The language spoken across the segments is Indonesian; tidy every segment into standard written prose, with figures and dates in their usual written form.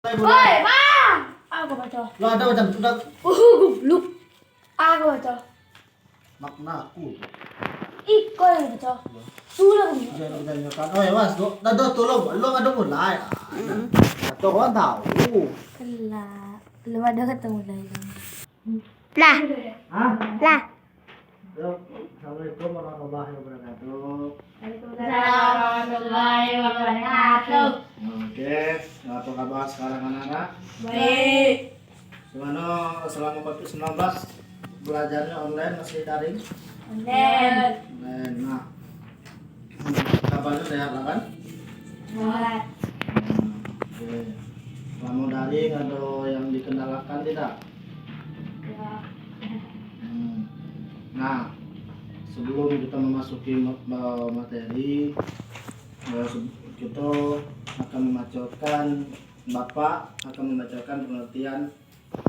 Woi, Bang! Aku baca. Lo ada macam sudah Goblok. Aku baca. maknaku. Iko yang baca. Sudah aku. Jangan jangan. Oh ya mas, do tolong lo ada mulai. Atau kau tahu? Kelah. Belum ada ketemu lagi. Lah, Hah? lah. Assalamualaikum warahmatullahi wabarakatuh. Waalaikumsalam warahmatullahi wabarakatuh. Oke, apa kabar sekarang anak-anak? Baik. Gimana selama COVID-19 belajarnya online masih daring? Online. Online. Nah, kabarnya sehat lah kan? Sehat. Oke. Selama daring ada yang dikendalakan tidak? Ya. Nah, sebelum kita memasuki materi, kita akan Bapak akan membacakan pengertian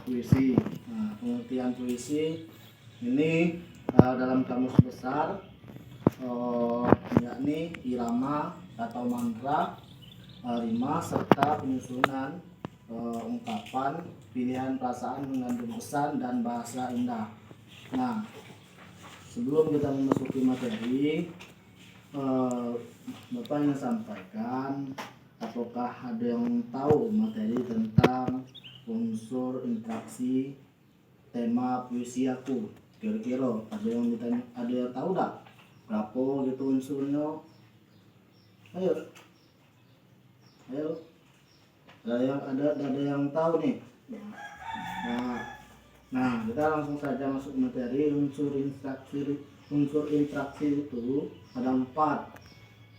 puisi. Nah, pengertian puisi ini dalam kamus besar, yakni irama atau mantra, rima serta penyusunan ungkapan, pilihan perasaan mengandung pesan dan bahasa indah. Nah, sebelum kita memasuki materi, Bapak ingin sampaikan, apakah ada yang tahu materi tentang unsur interaksi tema puisi aku? Kira-kira ada yang ditanya, ada yang tahu tak? Berapa gitu unsurnya? Ayo, ada yang tahu nih? Nah, kita langsung saja masuk materi. Unsur interaksi itu ada 4.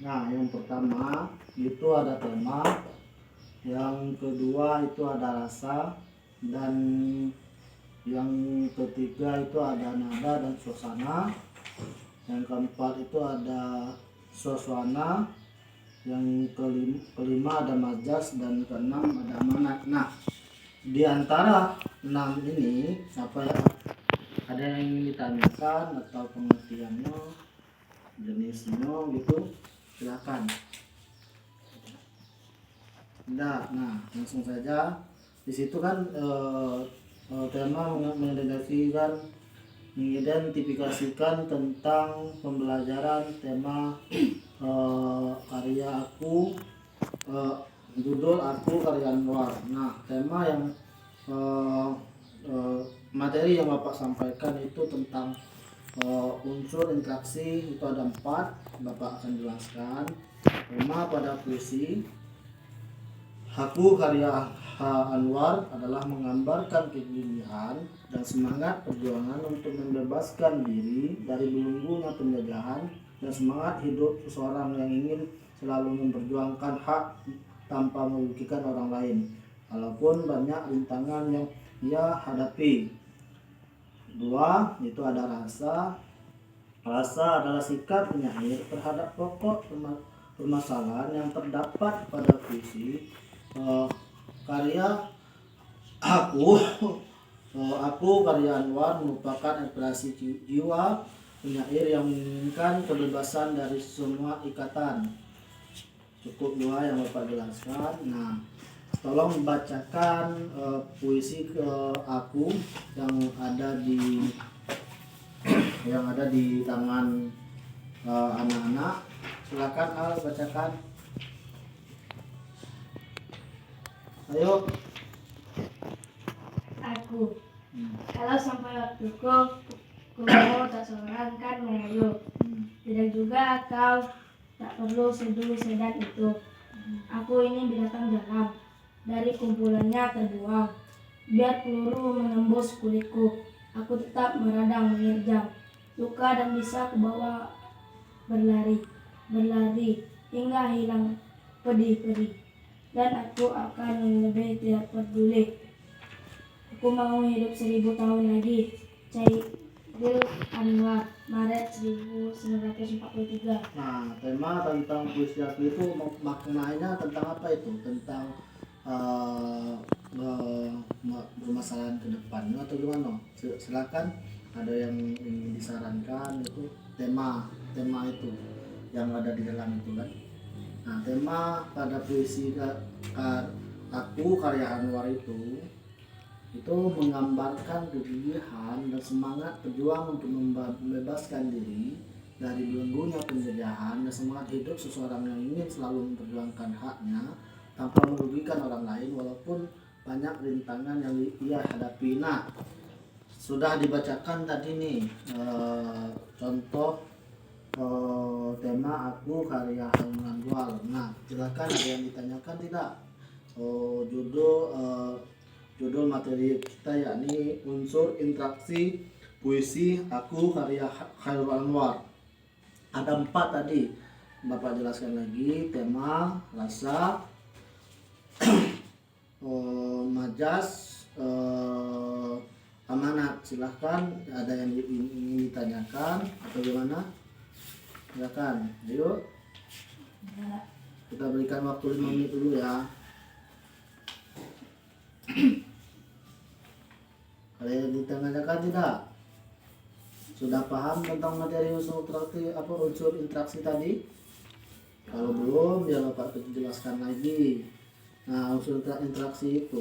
Nah, yang pertama itu ada tema, yang kedua itu ada rasa, dan yang ketiga itu ada nada dan suasana, yang keempat itu ada suasana, yang kelima ada majas, dan keenam ada amanat. Nah, di antara 6 ini apa ya, ada yang ingin ditanyakan atau pengertiannya, jenisnya gitu, silakan. Nah, langsung saja. Di situ kan tema mengidentifikasikan tentang pembelajaran tema karya aku, judul aku karya Anwar. Nah, tema yang materi yang Bapak sampaikan itu tentang unsur interaksi, itu ada 4. Bapak akan jelaskan. Tema pada puisi Aku karya Anwar adalah menggambarkan kegigihan dan semangat perjuangan untuk membebaskan diri dari belenggunya penjajahan dan semangat hidup seseorang yang ingin selalu memperjuangkan hak tanpa merugikan orang lain, walaupun banyak rintangan yang ia hadapi. 2. Itu ada rasa. Rasa adalah sikap penyair terhadap pokok permasalahan yang terdapat pada puisi karya aku. Aku karya Anwar merupakan ekspresi jiwa penyair yang menginginkan kebebasan dari semua ikatan. Cukup 2 yang Bapak jelaskan. Nah, tolong bacakan puisi ke aku yang ada di tangan anak-anak. Silakan Al, bacakan. Ayo. Aku. Kalau sampai waktuku, kau tak seorang kan merayu. Tidak juga kau tak perlu seduh sedan itu. Aku ini binatang jalan, dari kumpulannya terbuang. Biar peluru menembus kulitku, aku tetap meradang menerjang. Luka dan bisa kubawa berlari hingga hilang pedih-pedih. Dan aku akan lebih tidak peduli. Aku mau hidup 1000 tahun lagi. Cairil Anwar, Maret 1943. Nah, tema tentang puisi aku itu maknanya tentang apa itu? Tentang permasalahan ke depannya atau gimana? Silakan, ada yang ingin disarankan. Itu tema itu yang ada di dalam itu kan. Nah, tema pada puisi Aku karya Anwar itu menggambarkan kegigihan dan semangat pejuang untuk membebaskan diri dari belenggunya penjajahan dan semangat hidup seseorang yang ingin selalu memperjuangkan haknya tanpa merugikan orang lain walaupun banyak rintangan yang ia hadapi. Nah, sudah dibacakan tadi nih contoh tema aku karya Anwar. Nah, silakan ada yang ditanyakan tidak? Judul materi kita yakni unsur interaksi puisi aku karya Khairul Anwar. Ada 4 tadi, Bapak jelaskan lagi: tema, rasa, majas, amanat. Silahkan ada yang ingin ditanyakan atau gimana? Silakan, ayo kita berikan waktu 5 menit dulu ya. Ada yang ditanyakan tidak? Sudah paham tentang materi unsur interaksi tadi? Kalau belum, biar Bapak jelaskan lagi. Nah, unsur interaksi itu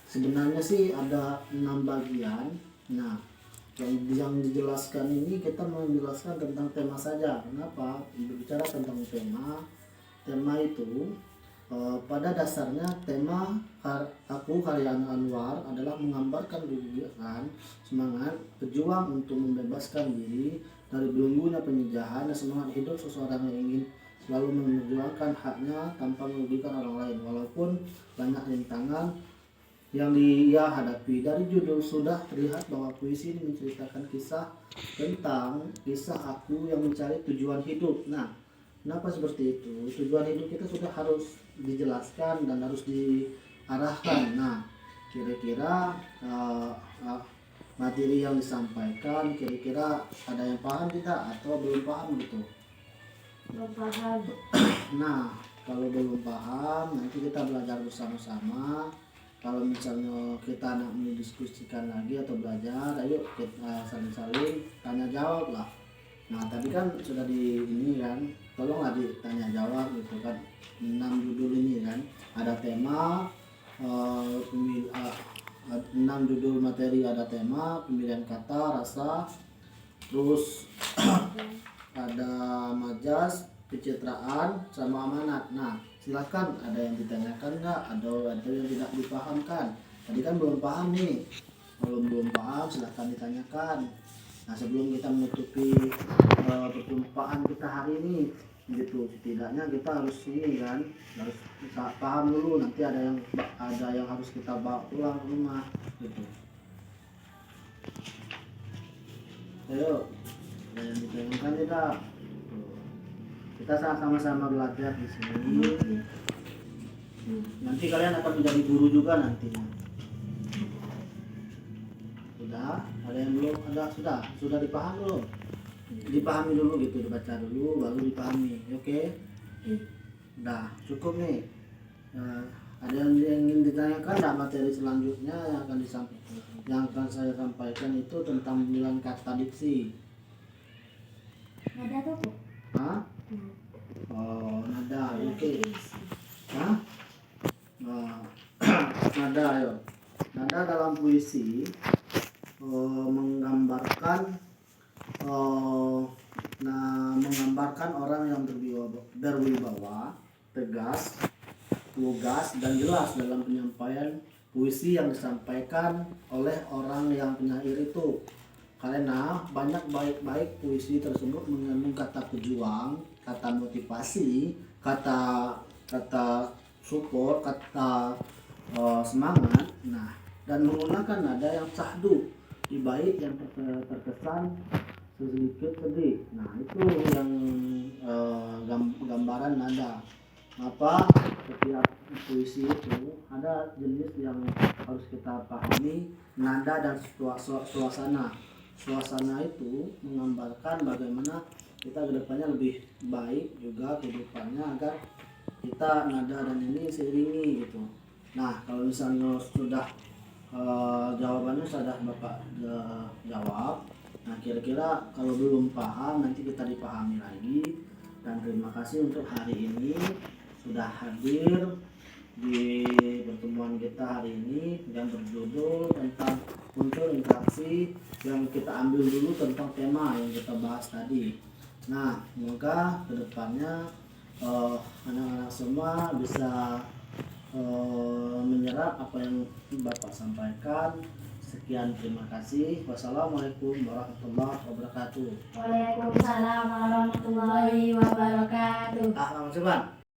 sebenarnya sih ada 6 bagian. Nah, yang dijelaskan ini kita menjelaskan tentang tema saja. Kenapa? Berbicara tentang tema itu pada dasarnya tema aku karya Anwar adalah menggambarkan kegigihan semangat pejuang untuk membebaskan diri dari belenggunya penjajahan dan semangat hidup seseorang yang ingin selalu memperjuangkan haknya tanpa merugikan orang lain walaupun banyak rintangan yang dia hadapi. Dari judul sudah terlihat bahwa puisi ini menceritakan kisah aku yang mencari tujuan hidup. Nah, kenapa seperti itu? Tujuan hidup kita sudah harus dijelaskan dan harus diarahkan. Nah, kira-kira materi yang disampaikan kira-kira ada yang paham tidak atau belum paham gitu? Belum paham. Nah, kalau belum paham nanti kita belajar bersama-sama. Kalau misalnya kita nak mendiskusikan lagi atau belajar, ayo kita saling-saling tanya jawab lah. Nah, tadi kan sudah ini kan, tolonglah ditanya jawab gitu kan. 6 judul ini kan, ada tema 6 judul materi, ada tema, pemilihan kata, rasa, terus ada majas, pencitraan, sama amanat. Nah, silakan ada yang ditanyakan nggak? Ada yang tidak dipahamkan? Tadi kan belum paham nih. Kalau belum paham silahkan ditanyakan. Nah, sebelum kita menutupi perjumpaan kita hari ini gitu, setidaknya kita harus harus bisa paham dulu. Nanti ada yang harus kita bawa pulang ke rumah gitu. Ayo, ada yang ditanyakan tidak? Kita sama-sama belajar di sini. Nanti kalian akan menjadi guru juga nantinya. Sudah? Ada yang belum? Sudah dipahami belum? Dipahami dulu gitu, dibaca dulu baru dipahami. Oke? Udah, cukup nih. Ada yang ingin ditanyakan enggak materi selanjutnya yang akan saya sampaikan itu tentang pemilihan kata diksi. Ada tuh, Bu? Hah? Oh, nada, oke. Hah? Nada, ayo. Nada dalam puisi menggambarkan orang yang berwibawa, tegas, lugas, dan jelas dalam penyampaian puisi yang disampaikan oleh orang yang penyair itu. Karena banyak baik-baik puisi tersebut mengandung kata pejuang, kata motivasi, kata support, kata semangat. Nah, dan menggunakan nada yang syahdu di bait yang terkesan sedikit sedih. Nah, itu yang gambaran nada. Apa setiap puisi itu ada jenis yang harus kita pahami, nada dan suasana. Suasana itu menggambarkan bagaimana kita kedepannya lebih baik juga kehidupannya agar kita nada dan ini seiringi gitu. Nah, kalau misalnya sudah jawabannya sudah Bapak jawab. Nah, kira-kira kalau belum paham nanti kita dipahami lagi. Dan terima kasih untuk hari ini sudah hadir di pertemuan kita hari ini yang berjudul tentang unsur interaksi, yang kita ambil dulu tentang tema yang kita bahas tadi. Nah, semoga kedepannya anak-anak semua bisa menyerap apa yang Bapak sampaikan. Sekian, terima kasih. Wassalamualaikum warahmatullahi wabarakatuh. Waalaikumsalam warahmatullahi wabarakatuh. Mas Irfan.